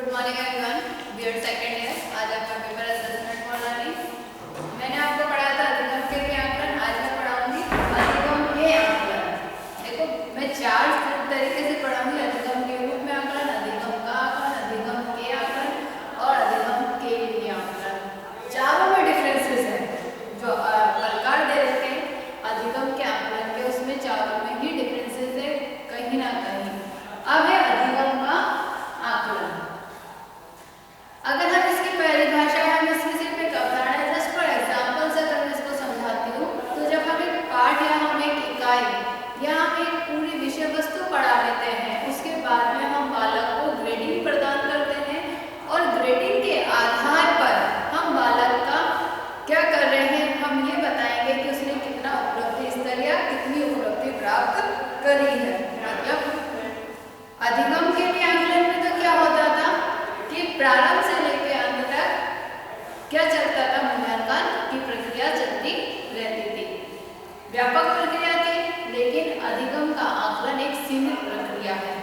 Good morning everyone, BEd second year. आज आपका paper assessment for learning. मैंने आपको पढ़ाया था अधिगम के लिए आकलन। आज मैं पढ़ाऊंगी अधिगम के आकलन। देखो, मैं चार तरीके से पढ़ाऊंगी: अधिगम के रूप में आकलन, अधिगम का आकलन, अधिगम के आकलन और अधिगम के लिए आकलन। चारों में डिफरेंसेस है। जो प्रकार दे रखे हैं अधिगम के आकलन के, उसमें चारों में ही डिफरेंसेस है कहीं ना कहीं। अब है अधिगम का आकलन। अगर हम इसकी परिभाषा है, हम इसकी सिर्फ एक अवधारणा है, जस्ट फॉर एग्जांपल से अगर मैं इसको समझाती हूँ, तो जब हम एक पाठ या हम एक इकाई या हम एक पूरी विषय वस्तु पढ़ा लेते हैं, उसके बाद में हम बालक को ग्रेडिंग प्रदान करते हैं और ग्रेडिंग के आधार पर हम बालक का क्या कर रहे हैं, हम ये बताएंगे कि उसने कितना उपलब्धि स्तर या कितनी उपलब्धि प्राप्त करी है। मतलब अधिगम के लिए आकलन में तो क्या होता था कि प्रारंभ से लेकर अंत तक क्या चलता था, मूल्यांकन की प्रक्रिया चलती रहती थी। व्यापक प्रक्रिया थी, लेकिन अधिगम का आकलन एक सीमित प्रक्रिया है।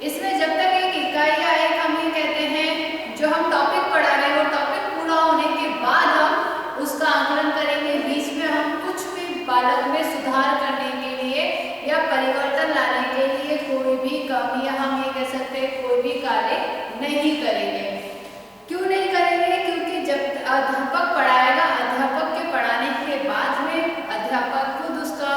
इसमें जब तक एक इकाई या एक हम ये कहते हैं जो हम टॉपिक पढ़ा रहे हैं, वो टॉपिक पूरा होने के बाद हम उसका आकलन करेंगे। बीच में हम कुछ भी बालक में सुधार करने के लिए या परिवर्तन लाने के लिए कोई भी कमी या हम ये कह सकते हैं कोई भी कार्य नहीं करेंगे। क्यों नहीं करेंगे? क्योंकि जब अध्यापक पढ़ाएगा, अध्यापक के पढ़ाने के बाद में अध्यापक खुद उसका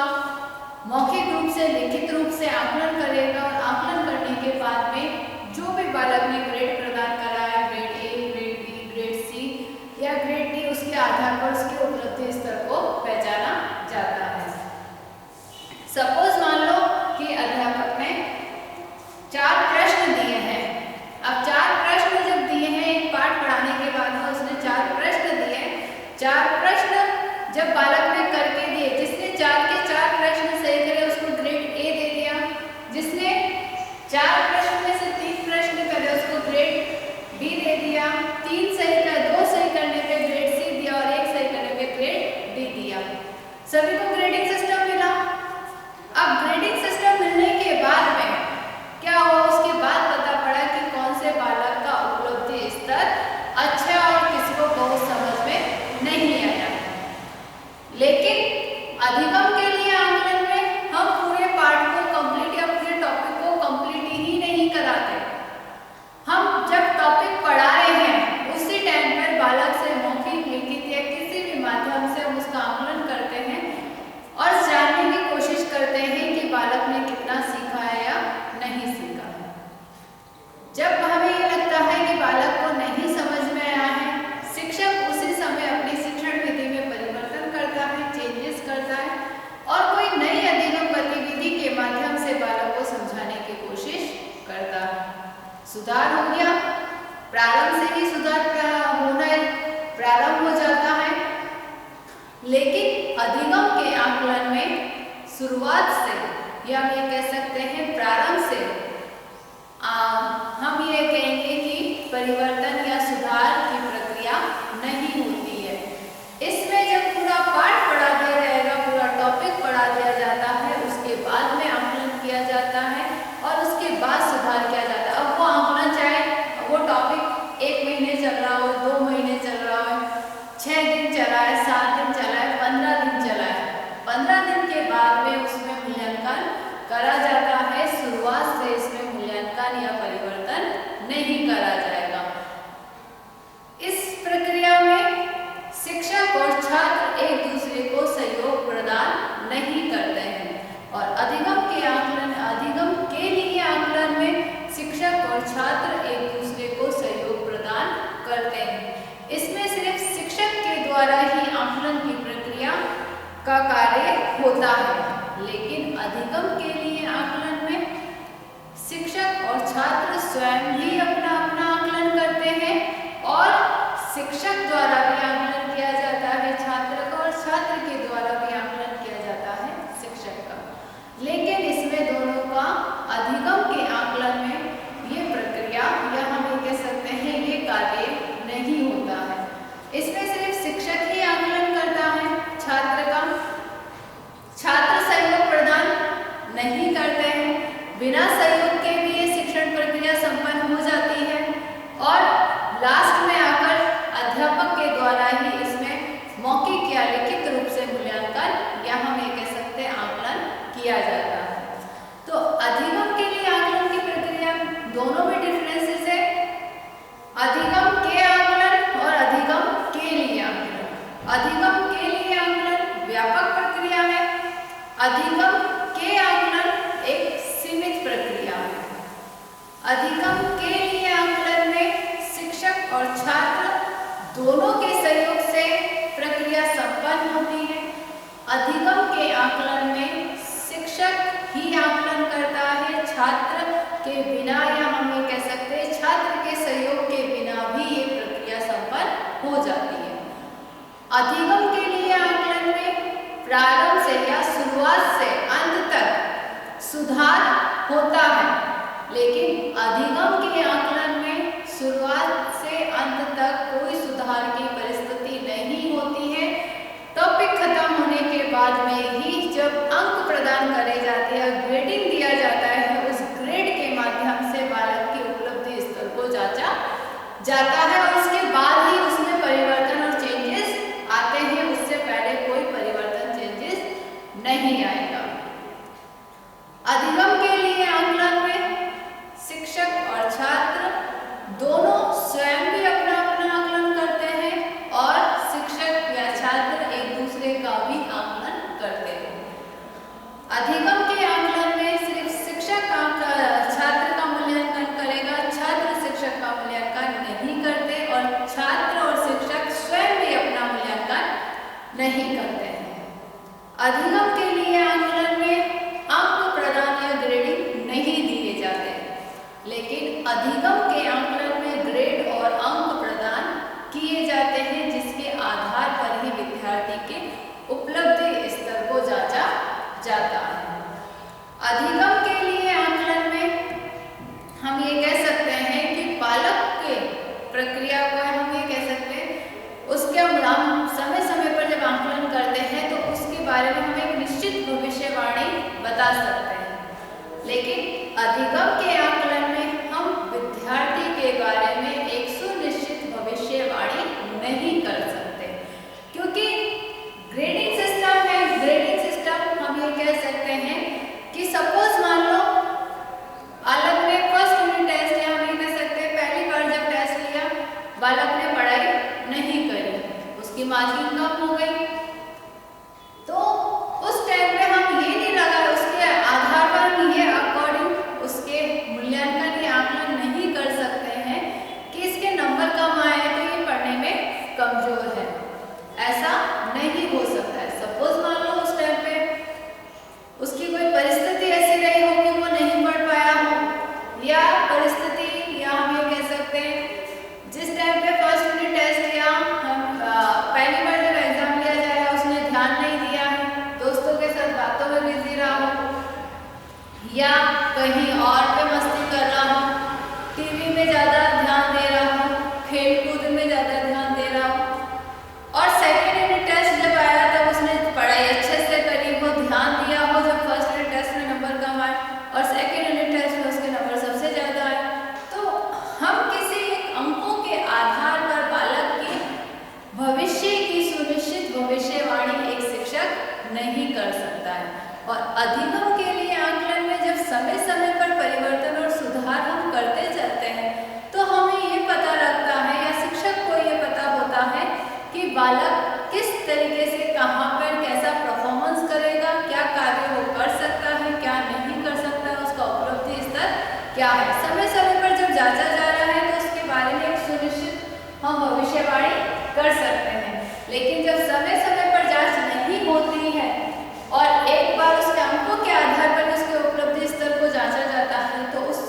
मौखिक रूप से, लिखित रूप से आकलन करेगा और आकलन करने के बाद में जो भी बालक ने ग्रेड प्रदान करा है, grade A, grade B, grade C या ग्रेड डी, उसके आधार पर उसके उपलब्धि स्तर को पहचाना जाता है। सपोज मान लो कि अध्यापक ने 4 प्रश्न दिए हैं। अब 4 प्रश्न जब दिए हैं, एक पाठ पढ़ाने के बाद में उसने 4 प्रश्न दिए। 4 प्रश्न जब बालक ने करके दिए, जिसने 4 के 4 प्रश्न सही करे उसको ग्रेड ए दे दिया। जिसने 4 प्रश्न में से 3 प्रश्न करे उसको ग्रेड बी दे दिया। 3 सही कर, 2 सही करने पे ग्रेड सी दिया और 1 सही करने पे ग्रेड डी दिया। सभी को ग्रेडिंग सिस्टम मिला। अब ग्रेडिंग सिस्टम मिलने के बाद में क्या हुआ, उसके बाद पता पड़ा कि कौन से बालक का उपलब्धि स्तर अच्छा और किसको बहुत समझ में नहीं आया। लेकिन अधिगम के लिए आकलन में हम पूरे पाठ को कंप्लीट या पूरे टॉपिक को कंप्लीट ही नहीं कराते। हम जब टॉपिक पढ़ा रहे हैं उसी टाइम पर बालक से मौखिक, लिखित या किसी भी माध्यम से हम उसका आकलन करते हैं और जानने की कोशिश करते हैं कि बालक ने कितना सीखा है या नहीं सीखा है। जब हमें ये लगता है कि बालक को नहीं समझ में आया है, शिक्षक उसी समय अपनी शिक्षण विधि में परिवर्तन करता है, चेंजेस करता है और कोई नई अधिगम गतिविधि के माध्यम से बालक को समझाने की कोशिश करता है। सुधार हो गया, प्रारंभ से ही सुधार होना प्रारंभ हो जाता है। लेकिन अधिगम के आकलन में शुरुआत से या हम ये कह सकते हैं प्रारंभ से हम ये कहेंगे कि परिवर्तन या सुधार की प्रक्रिया नहीं होती है। इसमें जब पूरा पाठ पढ़ा दिया जाएगा, पूरा टॉपिक पढ़ा दिया जाता है, उसके बाद में आकलन किया जाता है और उसके बाद सुधार किया जाता है। अब वो आकलन चाहे वो टॉपिक 1 महीने चल रहा हो, 2 महीने चल रहा हो, 6 दिन चला है, 7 दिन चला है, 15 दिन चला है, 15 दिन के बाद में उसमें मूल्यांकन करा जाता है। शुरुआत से इसमें मूल्यांकन या परिवर्तन नहीं करा जाएगा। इस प्रक्रिया में शिक्षक और छात्र एक दूसरे को सहयोग प्रदान नहीं करते हैं और अधिगम के आकलन, अधिगम के लिए आकलन में शिक्षक और छात्र एक दूसरे को सहयोग प्रदान करते हैं। इसमें सिर्फ शिक्षक के द्वारा ही आकलन की प्रक्रिया का कार्य होता है, लेकिन अधिगम के लिए आकलन में शिक्षक और छात्र स्वयं ही अपना अपना आकलन करते हैं और शिक्षक द्वारा भी आकलन किया जाता है छात्र का और छात्र के द्वारा भी आकलन किया जाता है शिक्षक का। लेकिन इसमें दोनों का अधिगम के आकलन में ये प्रक्रिया या हम ये कह सकते हैं ये कार्य नहीं होता है। इसमें सिर्फ शिक्षक ही आकलन करता है छात्र का, छात्र सहयोग प्रदान नहीं करते हैं। बिना सहयोग के भी ये शिक्षण प्रक्रिया संपन्न हो जाती है और छात्र दोनों के सहयोग से प्रक्रिया संपन्न होती है। अधिगम के आकलन में शिक्षक ही आकलन करता है, छात्र के बिना, या हम ये कह सकते हैं छात्र के सहयोग के बिना भी ये प्रक्रिया संपन्न हो जाती है। अधिगम के लिए आकलन में प्रारंभ से या शुरुआत से अंत तक सुधार होता है, लेकिन अधिगम के आकलन में शुरुआत से अंत तक कोई सुधार की परिस्थिति नहीं होती है। टॉपिक खत्म होने के बाद में ही जब अंक प्रदान करे जाते हैं, ग्रेडिंग दिया जाता है, उस ग्रेड के माध्यम से बालक की उपलब्धि स्तर को जांचा जाता है और उसके बाद ही उसमें परिवर्तन और चेंजेस आते हैं। उससे पहले कोई परिवर्तन चेंजेस नहीं आएगा। अधिगम के लिए आकलन में शिक्षक और छात्र दोनों स्वयं भी अपना अपना आकलन करते हैं और शिक्षक या छात्र एक दूसरे का भी आकलन करते हैं। अधिगम के आकलन में सिर्फ शिक्षक छात्र का मूल्यांकन करेगा, छात्र शिक्षक का मूल्यांकन नहीं करते और छात्र और शिक्षक स्वयं भी अपना मूल्यांकन नहीं करते हैं। अधिगम के लिए आकलन में अंक प्रदान या ग्रेडिंग नहीं दिए जाते, लेकिन अधिगम के आकलन में ग्रेड और अंक प्रदान किए जाते हैं, जिसके आधार पर ही विद्यार्थी के उपलब्धि स्तर को जांचा जाता है। अधिगम के लिए आकलन में हम ये कह सकते हैं कि बालक के प्रक्रिया को हम ये कह सकते हैं उसके हम समय समय पर जब आकलन करते हैं तो उसके बारे में हम एक निश्चित भविष्यवाणी बता सकते हैं, लेकिन अधिगम के आकलन में हम विद्यार्थी के बारे में एक सुनिश्चित भविष्यवाणी नहीं कर सकते, क्योंकि ग्रेडिंग सिस्टम है। ग्रेडिंग सिस्टम हम ये कह सकते हैं कि सपोज मान लो बालक ने फर्स्ट यूनिट टेस्ट, या हम ये कह सकते हैं पहली बार जब टेस्ट लिया बालक ने पढ़ाई नहीं करी, उसकी मार्किंग कम हो गई, तो उस टाइम पे हम ये नहीं लगा, उसके आधार पर ये अकॉर्डिंग उसके मूल्यांकन या आकलन नहीं कर सकते हैं कि इसके नंबर कम आए तो ये पढ़ने में कमजोर है। ऐसा नहीं हो सकता है। सपोज मान लो उस टाइम पे उसकी कोई परिस्थिति ऐसी रही हो कि वो नहीं पढ़ पाया हो, या परिस्थिति, या हम ये कह सकते हैं जिस टाइम पे फर्स्ट यूनिट टेस्ट लिया, हम पहली बार जब एग्जाम लिया जाएगा उसने ध्यान नहीं दिया है, दोस्तों के साथ बातों में बिजी रहा हो, या कहीं और पे मस्ती कर रहा हो, टीवी में ज़्यादा ध्यान दे रहा हो, खेल कूद में ज़्यादा ध्यान दे रहा हो, और सेकेंड यूनिट टेस्ट जब आया तब उसने पढ़ाई अच्छे से करी हो, ध्यान दिया हो, जब फर्स्ट यूनिट टेस्ट में नंबर कम आए और सेकेंड यूनिट टेस्ट में उसके नंबर सबसे ज़्यादा आए, तो हम किसी एक अंकों के आधार पर बालक की भविष्य की सुनिश्चित भविष्यवाणी एक शिक्षक नहीं कर सकता है। और अधिगम के लिए आकलन में जब समय समय पर परिवर्तन और सुधार हम करते जाते हैं तो हमें ये पता लगता है, या शिक्षक को ये पता होता है कि बालक किस तरीके से कहाँ पर कैसा परफॉर्मेंस करेगा, क्या कार्य वो कर सकता है, क्या नहीं कर सकता, उसका उपलब्धि स्तर क्या है। समय समय पर जब जांचा जा रहा है तो उसके बारे में एक सुनिश्चित हम भविष्यवाणी कर सकते हैं, लेकिन जब समय समय पर जांच नहीं होती है और एक बार उसके अंकों के आधार पर उसके उपलब्धि स्तर को जांचा जाता है तो उस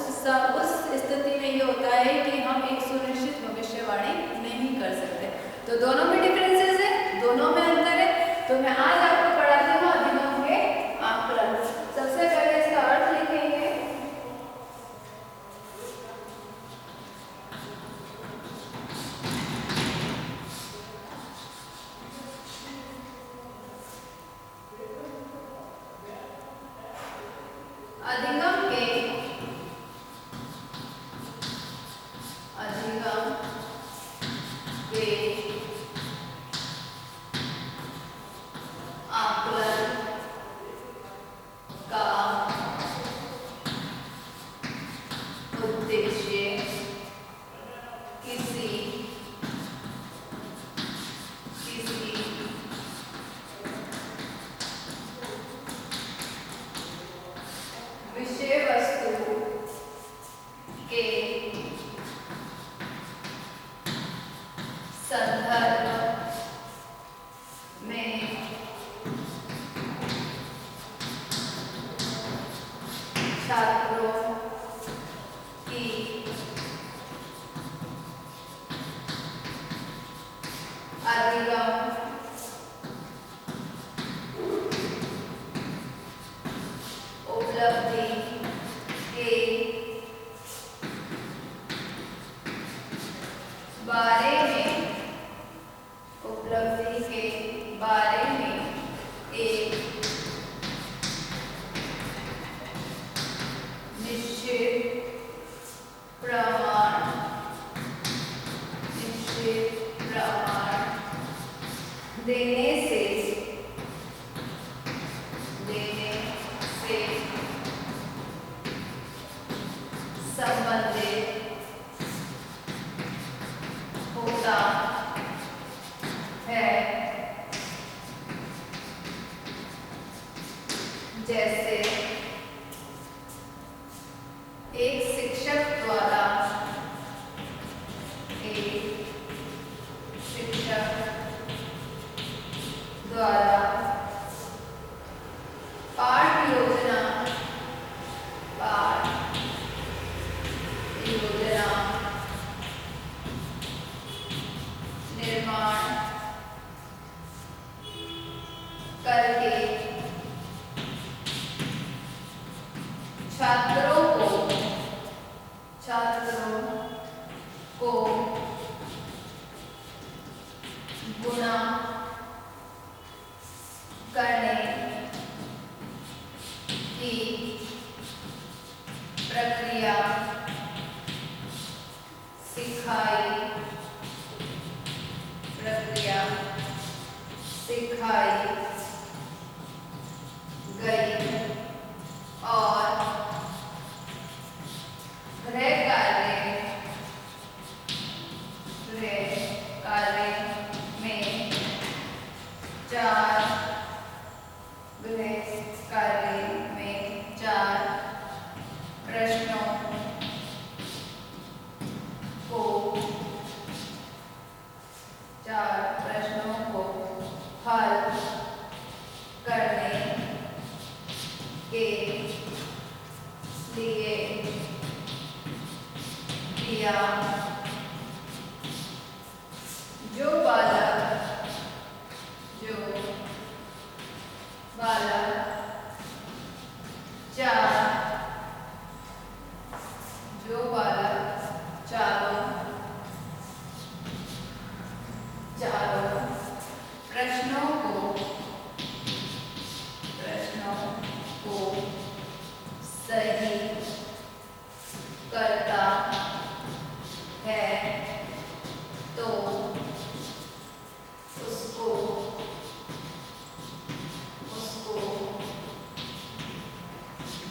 स्थिति में ये होता है कि हम एक सुनिश्चित भविष्यवाणी नहीं कर सकते। तो दोनों में डिफरेंसेस है, दोनों में अंतर है। तो मैं आज आपको पढ़ाती हूँ अधिगम के आकलन। सबसे पहले इसका अर्थ लिखेंगे। अधिगम के अधिगम उपलब्धि के बारे में, उपलब्धि के बारे में एक निश्चित प्रमाण देने से संबंधित होता है। जैसे एक शिक्षक द्वारा पाठ योजना निर्माण करके छात्रों को गुणा करने की प्रक्रिया सिखाई गई और गृह कार्य में चार प्रश्नों को हल करने के लिए दिया। जो बालक चारों प्रश्नों को सही करता है तो उसको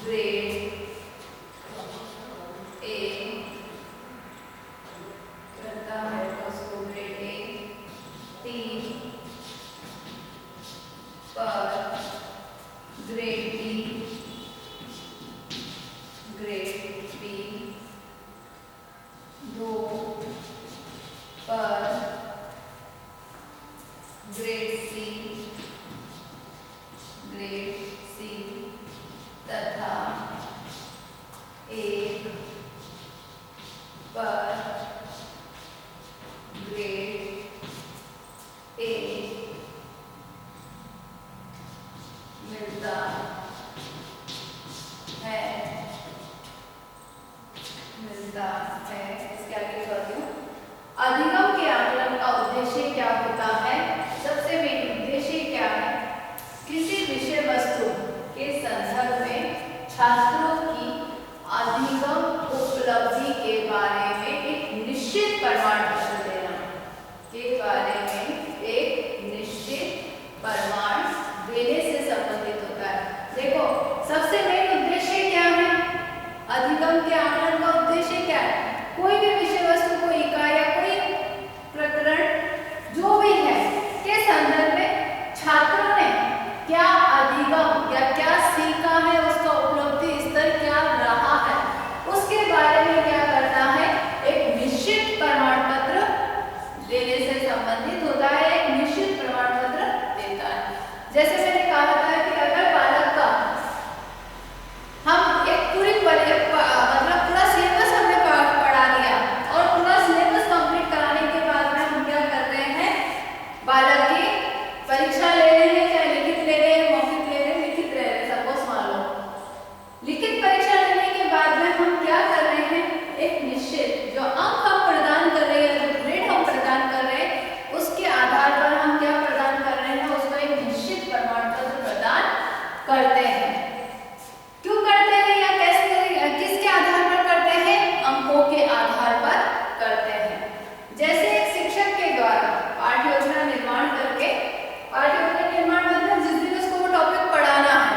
ग्रेड ए करता है तो उसको ग्रेड ए 3 पर, ग्रेड बी 2 पर, ग्रेड सी तथा 1 पर ग्रेड ए मिलता है। इसके आगे करती हूँ। अधिगम के आकलन का उद्देश्य क्या होता है? सबसे मेन उद्देश्य क्या है? किसी विषय वस्तु के संदर्भ में छात्रों की अधिगम उपलब्धि के बारे में एक निश्चित प्रमाण पत्र देना। आधार पर करते हैं। जैसे एक शिक्षक के द्वारा पाठ्य योजना निर्माण करके, पाठ्य योजना निर्माण मतलब जिस दिन उसको वो टॉपिक पढ़ाना है,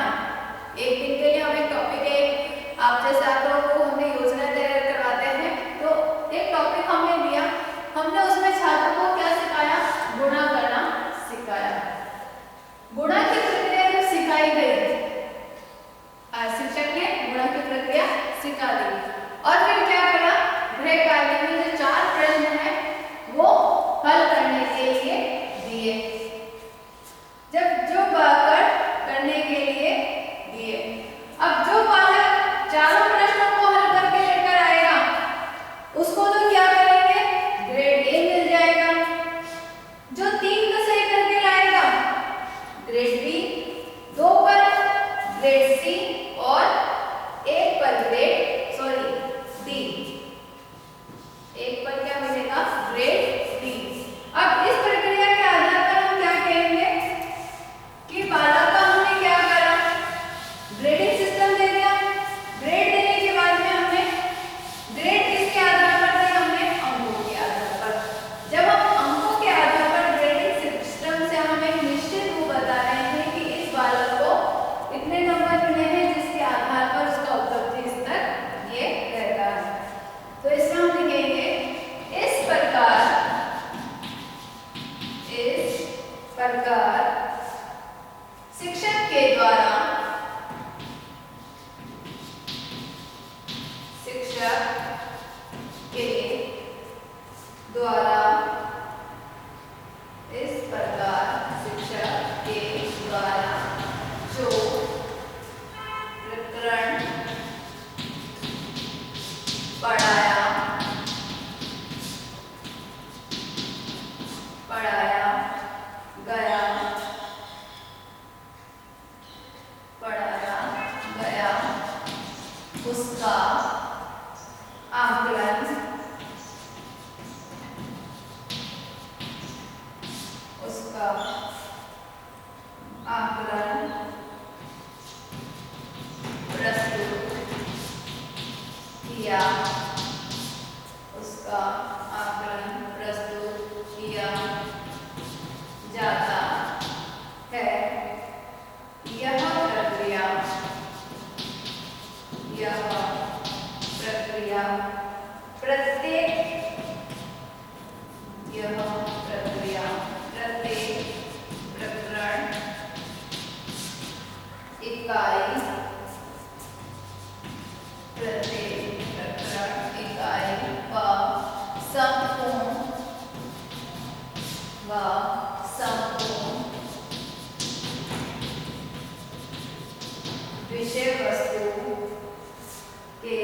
एक दिन के लिए हम एक टॉपिक है, आप जैसे आप लोगों को हमने योजना तैयार करवाते हैं, तो एक टॉपिक हमने दिया, हमने उसमें छात्रों को क्या सिखाया, गुणा करना सिखाया। गुणा की प्रक्रिया जब सिखाई गई, शिक्षक ने गुणा की प्रक्रिया सिखा दी और फिर क्या करा, गृह कार्य में जो 4 प्रश्न है वो हल करने के लिए दिए, जब जो करने के लिए दिए। अब जो बालक चारों प्रश्नों को हल करके लेकर आएगा उसको तो क्या करेंगे, ग्रेड ए मिल जाएगा। जो 3 को सही करके लाएगा ग्रेड बी, 2 पर ग्रेड सी और 1 पर डी, 1 पर क्या मिलेगा, ग्रेड डी। अब इस प्रक्रिया के आधार पर हम क्या कहेंगे कि बालक का हमने क्या करा, ग्रेडिंग सिस्टम दे दिया। ग्रेड देने के बाद में हमने ग्रेड किसके आधार पर दिया, हमने अंकों के आधार पर। जब हम अंकों के आधार पर ग्रेडिंग सिस्टम से हम एक निश्चित वो बता रहे हैं कि इस बालक को इतने नंबर मिले हैं, जिसके आधार पर उसका उपलब्धि स्तर ये रहता है। तो इसमें हम लिखेंगे इस प्रकार शिक्षक के द्वारा जो प्रकरण पढ़ाया गया उसका आकलन प्रस्तुत किया, उसका आकलन प्रस्तुत किया जाता है। यह प्रक्रिया प्रत्येक प्रकरण इकाई व संपूर्ण विषय वस्तु के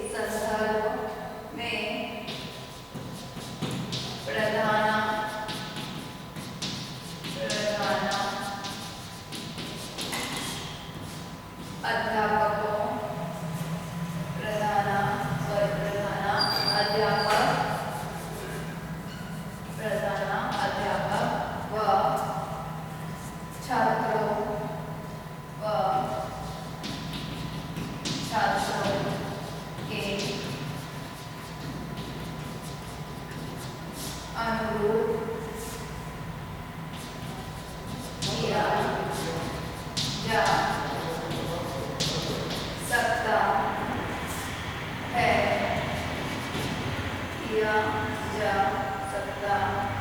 संदर्भ में प्रधान अध्यापक व छात्रों के अनुरूप किया जा सकता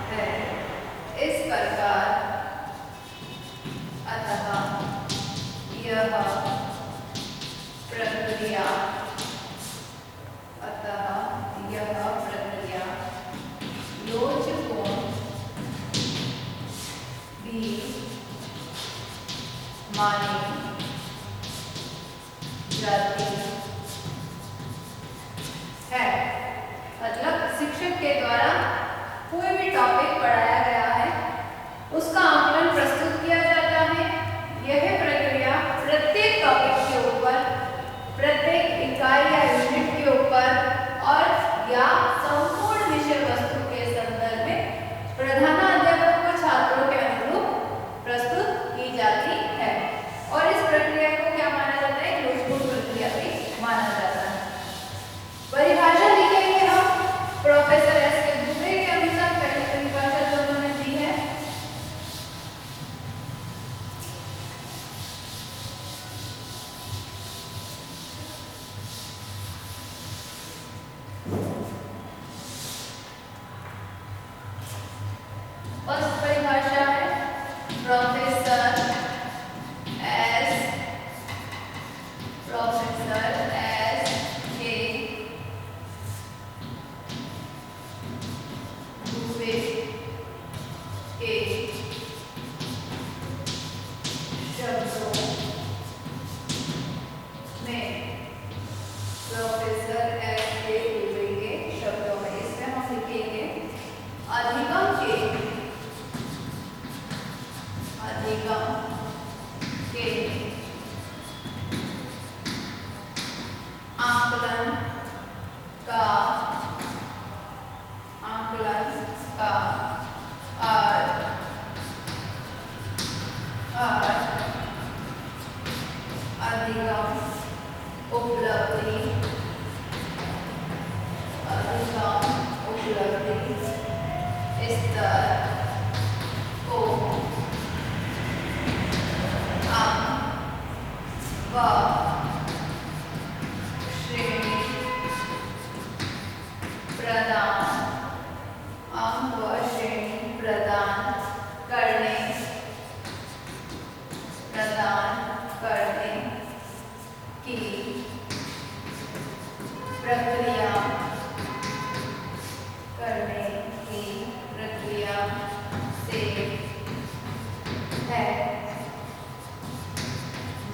है, इस प्रकार अतः यह प्रक्रिया लोचकों भी मानी जाती है। मतलब शिक्षक के द्वारा कोई भी टॉपिक पढ़ाया गया है उसका आकलन प्रस्तुत किया जाता है। यह प्रक्रिया प्रत्येक टॉपिक के ऊपर, प्रत्येक इकाई या यूनिट के ऊपर और या संपूर्ण विषय वस्तु के संदर्भ में प्रधानाध्यापक व छात्रों के अनुरूप प्रस्तुत की जाती है। और अधिगम उपलब्धि, अधिगम उपलब्धि स्तर को अंक व श्रेणी प्रदान, अंक व श्रेणी प्रदान करने की प्रक्रिया, करने की प्रक्रिया से है,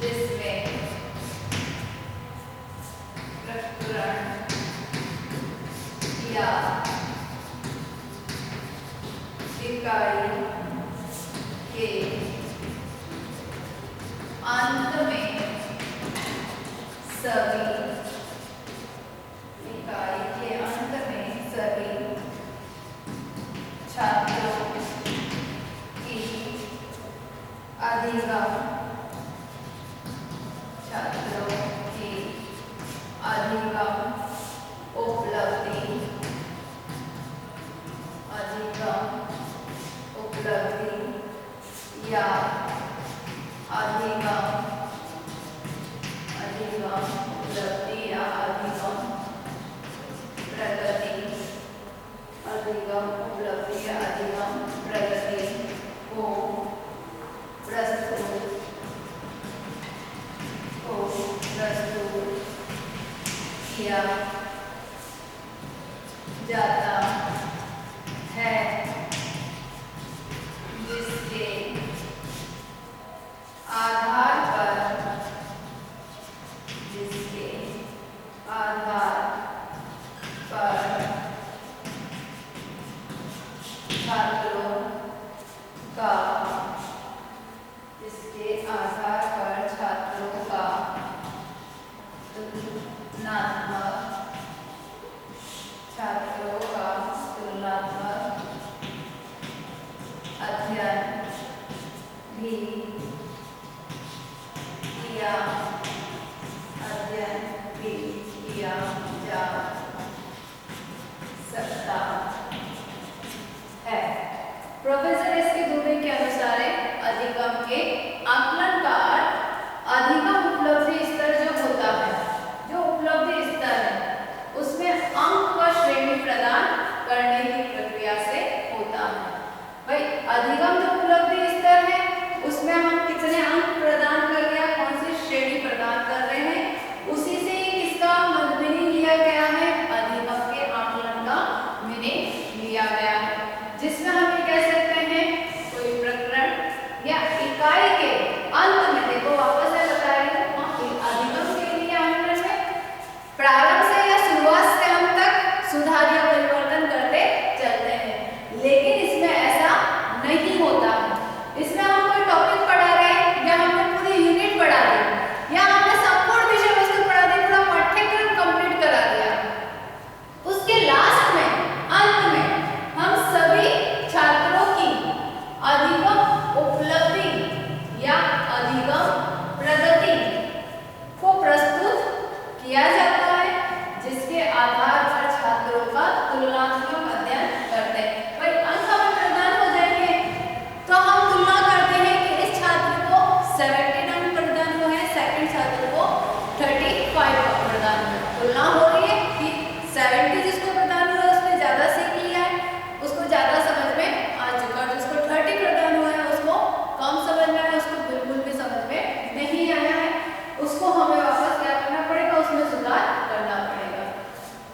जिसमें प्रकरण या इकाई के अंत में सभी, इकाई के अंत में सभी छात्रों की अधिगम, छात्रों की अधिगम उपलब्धि, अधिगम उपलब्धि या अधिगम, अधिगम उपलब्धि या अधिगम प्रगति, अधिगम उपलब्धि या अधिगम प्रगति को प्रस्तुत किया जाता है, जिसके आधार पर, जिसके आधार पर छात्रों का, जिसके आधार पर छात्रों का तुलनात्मक, छात्रों का तुलनात्मक अध्ययन भी किया, अध्ययन भी किया जा सकता है। प्रोफेसर इसके दुबे के अनुसार अधिगम के आकलन का अर्थ अधिगम उपलब्धि स्तर जो होता है, जो उपलब्धि स्तर है उसमें अंक व श्रेणी प्रदान करने की प्रक्रिया से होता है। भाई अधिगम जो उपलब्धि स्तर है उसमें हम कितने अंक प्रदान कर रहे हैं, कौन सी श्रेणी प्रदान कर रहे हैं, उसी से ही किसका मीनिंग लिया गया है, अधिगम के आकलन का मीनिंग लिया गया है, जिसमें हम ये कह सकते हैं कोई प्रकरण या इकाई के अंत में, देखो वापस से बता रही हूँ, अधिगम के लिए आकलन में प्रारंभ से या शुरुआत से हम तक सुधार या परिवर्तन करते चलते हैं, लेकिन इसमें ऐसा नहीं होता है। इसमें हम कोई टॉपिक पढ़ा रहे हैं या हमने पूरी यूनिट पढ़ा दी या हमने संपूर्ण विषय वस्तु पढ़ा दी, पूरा पाठ्यक्रम कंप्लीट करा दिया, उसके लास्ट में, अंत में हम सभी छात्रों की अधिगम उपलब्धि या अधिगम प्रगति को प्रस्तुत किया जाता है, जिसके आधार पर छात्रों का तुलनात्मक अध्ययन करते हैं। भाई अंक हमें प्रदान हो जाएंगे तो हम तुलना करते हैं कि इस छात्र को 17 अंक प्रदान हुए हैं, सेकंड छात्र को 35 अंक प्रदान हुए, तुलना हो रही है कि 70 जिसको प्रदान हुआ है उसने ज्यादा सीख लिया है, उसको ज्यादा समझ में आ चुका है, जिसको 30 प्रदान हुआ है उसको कम समझ में आया, उसको बिल्कुल भी समझ में नहीं आया है, उसको हमें वापस क्या करना पड़ेगा, उसमें सुधार करना पड़ेगा।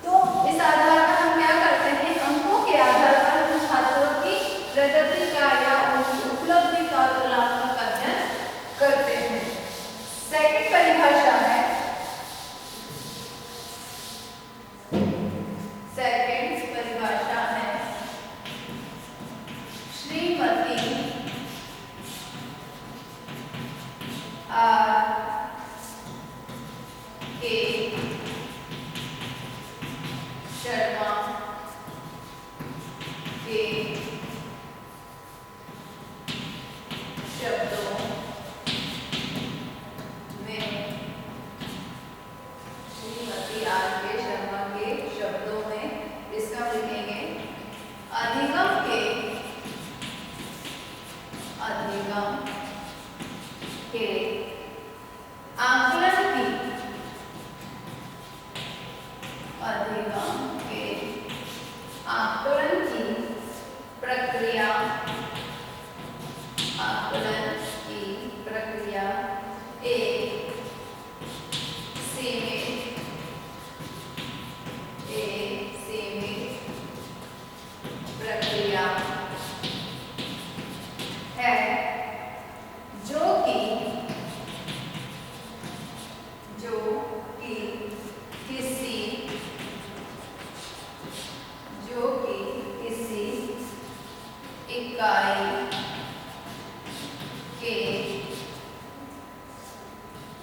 तो इस आधार पर हम क्या करते हैं, अंकों के आधार पर उन छात्रों की प्रगति का या उनकी उपलब्धि का तुलनात्मक अध्ययन करते हैं। सेकंड परिभाषा है, सेकंड परिभाषा है श्रीमती आर के शर्मा के शब्दों में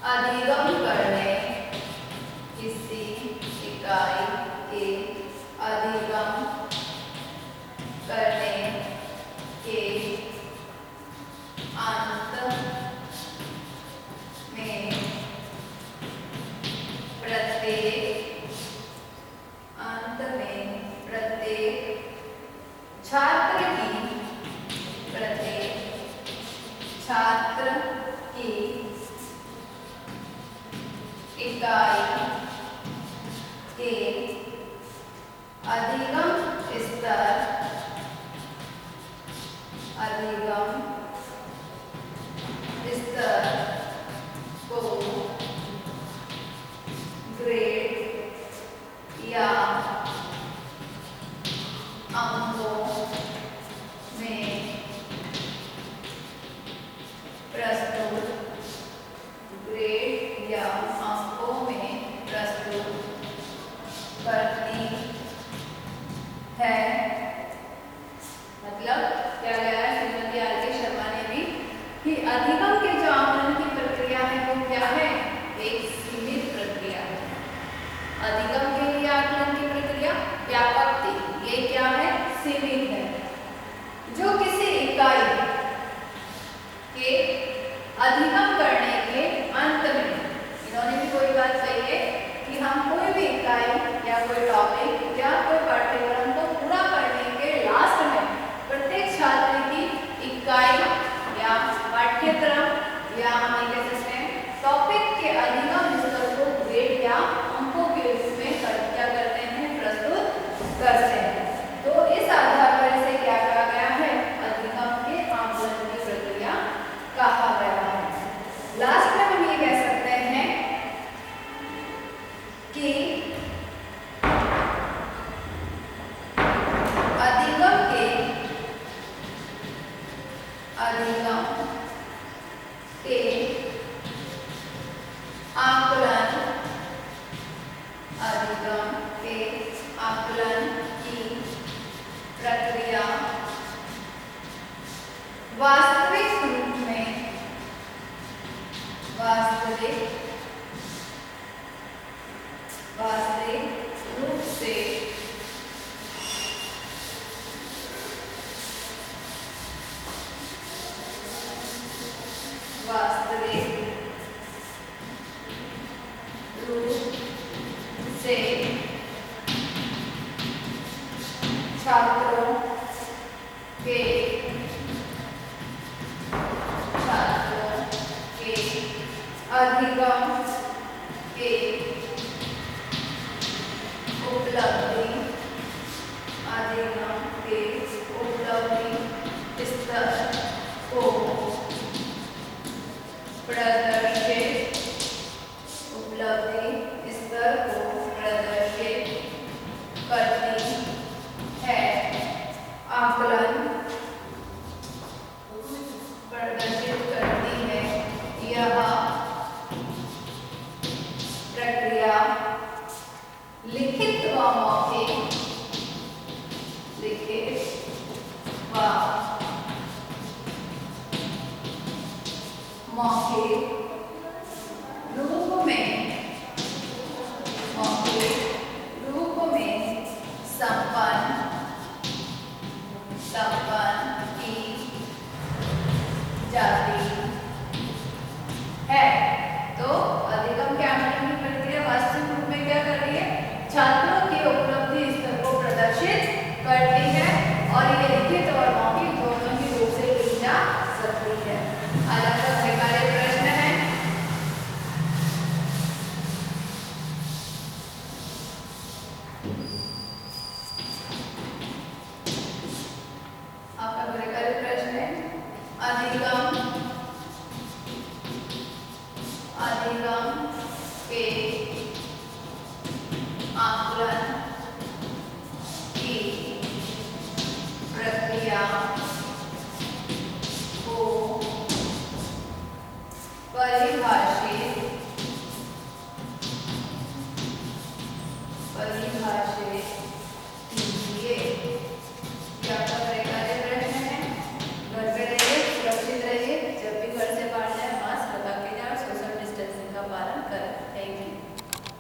अधिगम करने, किसी इकाई के अधिगम करने के अंत में प्रत्येक छात्र की इकाई के अधिगम स्तर को ग्रेड या अंकों में प्रस्तुत करती है। मतलब क्या गया है श्रीमती आर.के. शर्मा ने भी कि अधिगम के जो आकलन की प्रक्रिया है वो क्या है, एक सीमित प्रक्रिया है। अधिगम के लिए आकलन की प्रक्रिया व्यापक थी, ये क्या है, सीमित है। जो किसी इकाई के अधिगम करने के अंत में, इन्होंने भी कोई बात कही है कि हम कोई भी इकाई या कोई टॉपिक या कोई पाठ्यक्रम को पूरा करने के लास्ट में प्रत्येक छात्र की इकाई या पाठ्यक्रम या हम कह सकते हैं टॉपिक के अधिगम स्तर को ग्रेड या अंकों के रूप में क्या करते हैं, प्रस्तुत करते हैं। तो इस आधार पर इसे क्या कहा गया है, अधिगम के आकलन की प्रक्रिया कहा गया है। लास्ट में हम ये कह सकते हैं कि अधिगम के आकलन की प्रक्रिया वास्तविक रूप से छात्रों के अधिगम के उपलब्धि स्तर को प्रदर्शित करती है। आकलन प्रदर्शित करती है। यह प्रक्रिया लिखित व मौखिक रूप में संपन्न की जाती है। तो अधिगम के आकलन की प्रक्रिया वास्तविक रूप में क्या कर रही है, छात्रों की उपलब्धि स्तर को प्रदर्शित करती है और ये लिखित और मौखिक दोनों ही रूप से की जा सकती है। आज आपका गृहकार्य प्रश्न है, अधिगम के आकलन की प्रक्रिया को परिभाषित